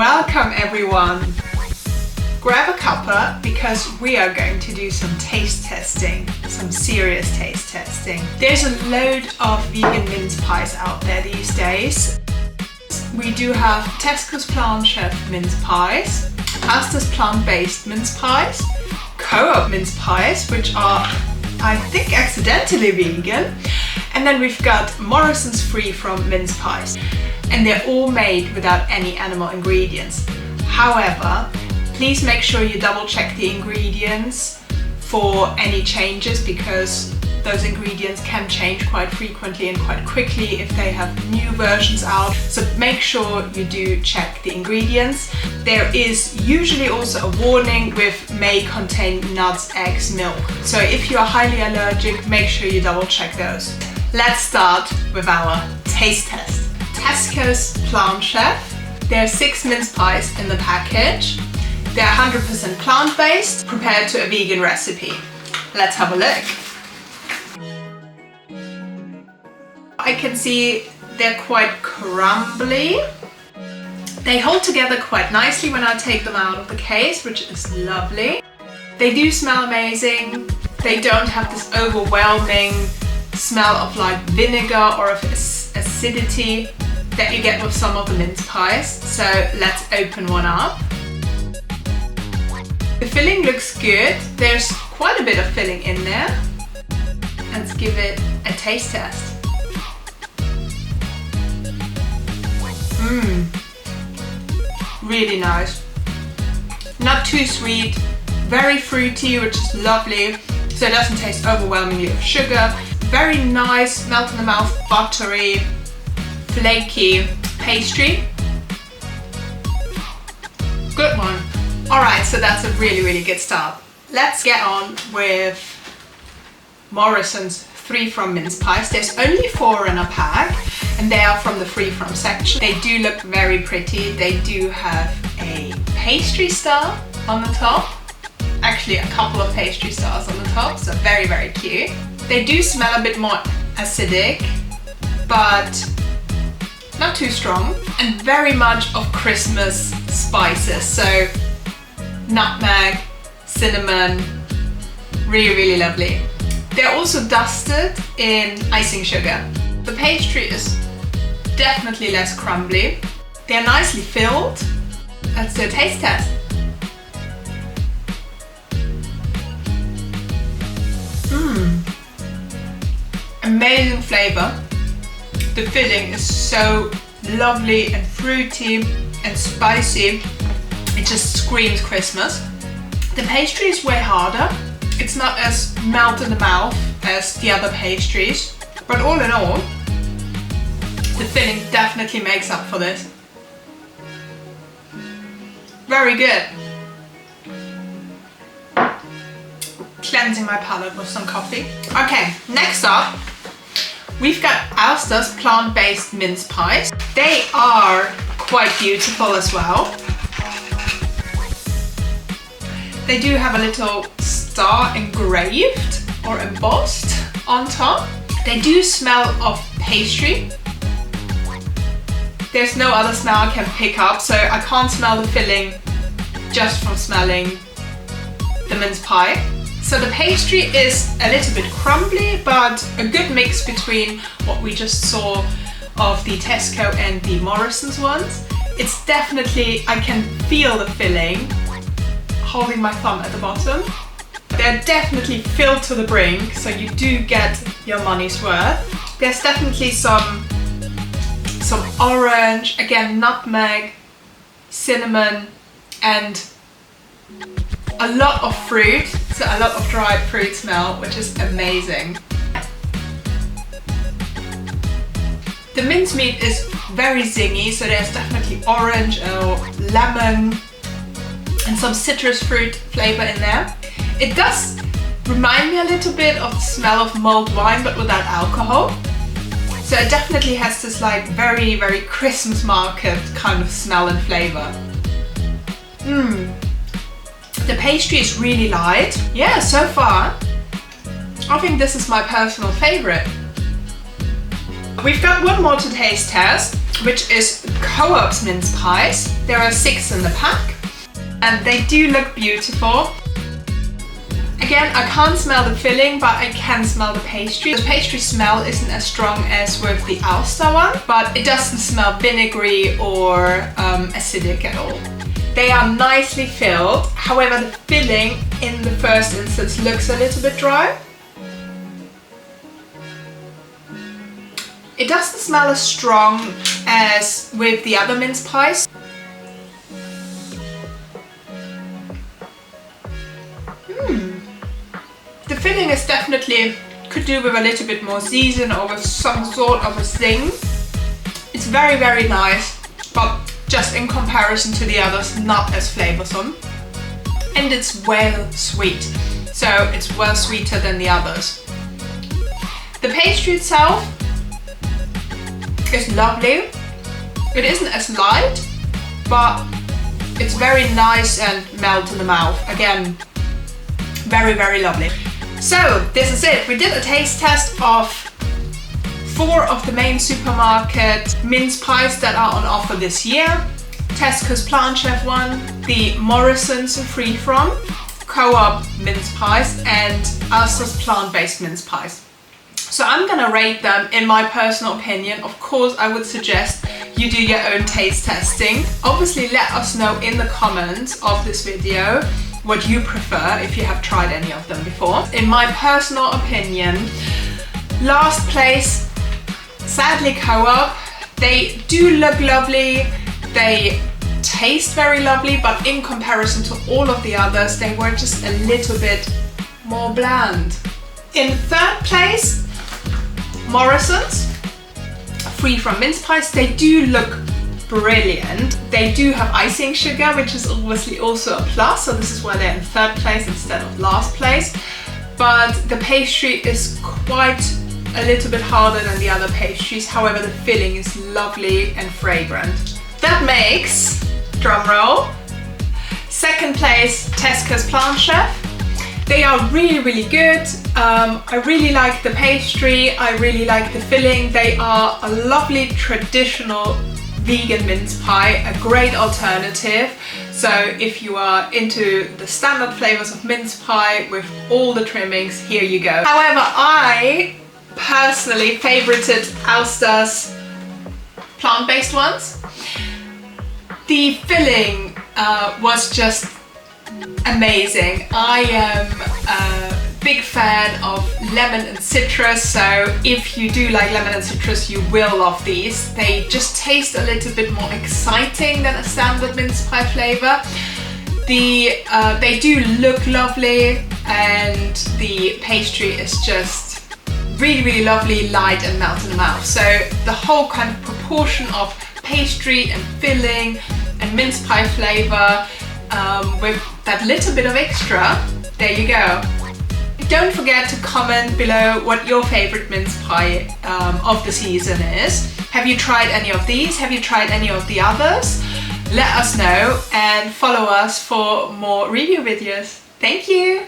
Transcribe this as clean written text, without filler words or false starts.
Welcome everyone! Grab a cuppa because we are going to do some taste testing, some serious taste testing. There's a load of vegan mince pies out there these days. We do have Tesco's Plant Chef mince pies, ASDA's plant-based mince pies, Co-op mince pies, which are, I think, accidentally vegan, and then we've got Morrison's free from mince pies. And they're all made without any animal ingredients. However, please make sure you double check the ingredients for any changes, because those ingredients can change quite frequently and quite quickly if they have new versions out. So make sure you do check the ingredients. There is usually also a warning with may contain nuts, eggs, milk. So if you are highly allergic, make sure you double check those. Let's start with our taste test. Tesco's Plant Chef. There are 6 mince pies in the package. They're 100% plant-based, prepared to a vegan recipe. Let's have a look. I can see they're quite crumbly. They hold together quite nicely when I take them out of the case, which is lovely. They do smell amazing. They don't have this overwhelming smell of like vinegar or of acidity that you get with some of the mince pies. So let's open one up. The filling looks good. There's quite a bit of filling in there. Let's give it a taste test. Really nice. Not too sweet, very fruity, which is lovely. So it doesn't taste overwhelmingly of sugar. Very nice, melt in the mouth, buttery, flaky pastry. Good one. Alright, so that's a really good start. Let's get on with Morrison's 3 from mince pies. There's only 4 in a pack and they are from the free from section. They do look very pretty. They do have a pastry star on the top. Actually a couple of pastry stars on the top, so very cute. They do smell a bit more acidic, but not too strong, and very much of Christmas spices. So nutmeg, cinnamon, really lovely. They're also dusted in icing sugar. The pastry is definitely less crumbly. They're nicely filled. Let's do a taste test. Amazing flavor. The filling is so lovely and fruity and spicy. It just screams Christmas. The pastry is way harder. It's not as melt in the mouth as the other pastries, but all in all, the filling definitely makes up for this. Very good. Cleansing my palate with some coffee. Okay, next up, we've got ASDA's plant-based mince pies. They are quite beautiful as well. They do have a little star engraved or embossed on top. They do smell of pastry. There's no other smell I can pick up, so I can't smell the filling just from smelling the mince pie. So the pastry is a little bit crumbly, but a good mix between what we just saw of the Tesco and the Morrison's ones. It's definitely, I can feel the filling, holding my thumb at the bottom. They're definitely filled to the brink, so you do get your money's worth. There's definitely some orange, again nutmeg, cinnamon, and a lot of fruit, so a lot of dried fruit smell, which is amazing. The mincemeat is very zingy, so there's definitely orange or lemon and some citrus fruit flavor in there. It does remind me a little bit of the smell of mulled wine, but without alcohol. So it definitely has this like very Christmas market kind of smell and flavor. The pastry is really light. Yeah, so far, I think this is my personal favorite. We've got one more to taste test. which is Co-op's mince pies. There are 6 in the pack and they do look beautiful. Again, I can't smell the filling, but I can smell the pastry. The pastry smell isn't as strong as with the ASDA one, but it doesn't smell vinegary or acidic at all. They are nicely filled, however the filling in the first instance looks a little bit dry. It doesn't smell as strong as with the other mince pies. The filling is definitely, could do with a little bit more season or with some sort of a thing. It's very, very nice, but just in comparison to the others, not as flavoursome. And it's well sweet, so it's well sweeter than the others. The pastry itself is lovely. It isn't as light, but it's very nice and melt in the mouth. Again, very, very lovely. So this is it. We did a taste test of 4 of the main supermarket mince pies that are on offer this year. Tesco's Plant Chef one, the Morrison's Free From, Co-op mince pies, and ASDA's plant-based mince pies. So I'm gonna rate them in my personal opinion. Of course, I would suggest you do your own taste testing. Obviously, let us know in the comments of this video what you prefer if you have tried any of them before. In my personal opinion, last place, sadly Co-op. They do look lovely, they taste very lovely, but in comparison to all of the others, they were just a little bit more bland. In third place, Morrison's Free From mince pies. They do look brilliant. They do have icing sugar, which is obviously also a plus, so this is why they're in third place instead of last place. But the pastry is quite a little bit harder than the other pastries, however the filling is lovely and fragrant. That makes, drum roll, second place Tesco's Plant Chef. They are really, really good. I really like the pastry, I really like the filling. They are a lovely traditional vegan mince pie, a great alternative. So if you are into the standard flavors of mince pie with all the trimmings, here you go. However, I personally favorited ASDA's plant-based ones. The filling was just amazing. I am a big fan of lemon and citrus, so if you do like lemon and citrus, you will love these. They just taste a little bit more exciting than a standard mince pie flavor. They do look lovely, and the pastry is just really, really lovely, light and melt in the mouth. So the whole kind of proportion of pastry and filling and mince pie flavor with that little bit of extra, there you go. Don't forget to comment below what your favorite mince pie of the season is. Have you tried any of these? Have you tried any of the others? Let us know and follow us for more review videos. Thank you!